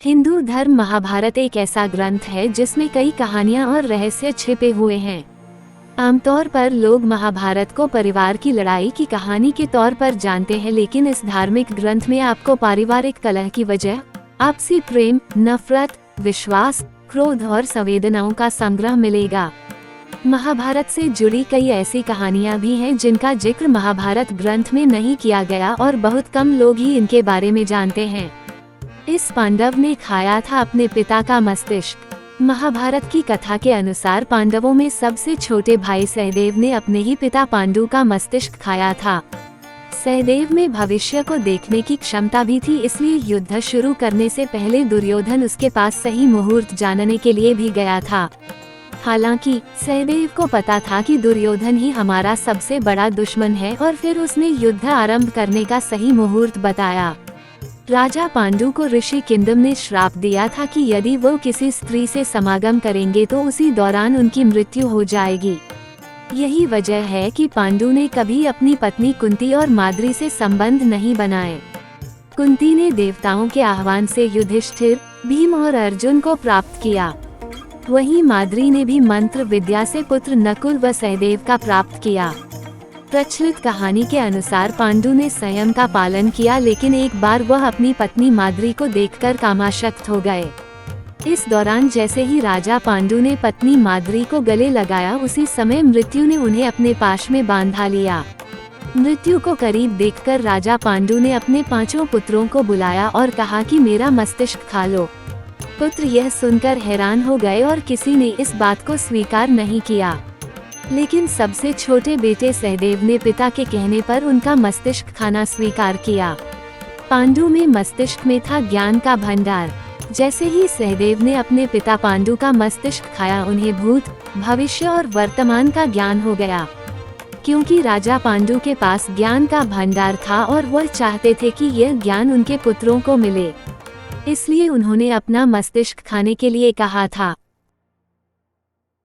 हिंदू धर्म महाभारत एक ऐसा ग्रंथ है जिसमें कई कहानियां और रहस्य छिपे हुए हैं। आमतौर पर लोग महाभारत को परिवार की लड़ाई की कहानी के तौर पर जानते हैं, लेकिन इस धार्मिक ग्रंथ में आपको पारिवारिक कलह की वजह, आपसी प्रेम, नफरत, विश्वास, क्रोध और संवेदनाओं का संग्रह मिलेगा। महाभारत से जुड़ी कई ऐसी कहानियां भी हैं जिनका जिक्र महाभारत ग्रंथ में नहीं किया गया और बहुत कम लोग ही इनके बारे में जानते हैं। इस पांडव ने खाया था अपने पिता का मस्तिष्क। महाभारत की कथा के अनुसार पांडवों में सबसे छोटे भाई सहदेव ने अपने ही पिता पांडु का मस्तिष्क खाया था। सहदेव में भविष्य को देखने की क्षमता भी थी, इसलिए युद्ध शुरू करने से पहले दुर्योधन उसके पास सही मुहूर्त जानने के लिए भी गया था। हालांकि सहदेव को पता था कि दुर्योधन ही हमारा सबसे बड़ा दुश्मन है और फिर उसने युद्ध आरंभ करने का सही मुहूर्त बताया। राजा पांडु को ऋषि किंदम ने श्राप दिया था कि यदि वो किसी स्त्री से समागम करेंगे तो उसी दौरान उनकी मृत्यु हो जाएगी। यही वजह है कि पांडु ने कभी अपनी पत्नी कुंती और माद्री से संबंध नहीं बनाए। कुंती ने देवताओं के आह्वान से युधिष्ठिर, भीम और अर्जुन को प्राप्त किया। वहीं माद्री ने भी मंत्र विद्या से पुत्र नकुल व सहदेव का प्राप्त किया। प्रचलित कहानी के अनुसार पांडु ने संयम का पालन किया, लेकिन एक बार वह अपनी पत्नी माद्री को देखकर कामाशक्त हो गए। इस दौरान जैसे ही राजा पांडु ने पत्नी माद्री को गले लगाया, उसी समय मृत्यु ने उन्हें अपने पाश में बांधा लिया। मृत्यु को करीब देखकर राजा पांडु ने अपने 5 पुत्रों को बुलाया और कहा कि मेरा मस्तिष्क खा लो। पुत्र यह सुनकर हैरान हो गए और किसी ने इस बात को स्वीकार नहीं किया, लेकिन सबसे छोटे बेटे सहदेव ने पिता के कहने पर उनका मस्तिष्क खाना स्वीकार किया। पांडु में मस्तिष्क में था ज्ञान का भंडार। जैसे ही सहदेव ने अपने पिता पांडु का मस्तिष्क खाया, उन्हें भूत, भविष्य और वर्तमान का ज्ञान हो गया। क्योंकि राजा पांडु के पास ज्ञान का भंडार था और वह चाहते थे कि यह ज्ञान उनके पुत्रों को मिले, इसलिए उन्होंने अपना मस्तिष्क खाने के लिए कहा था।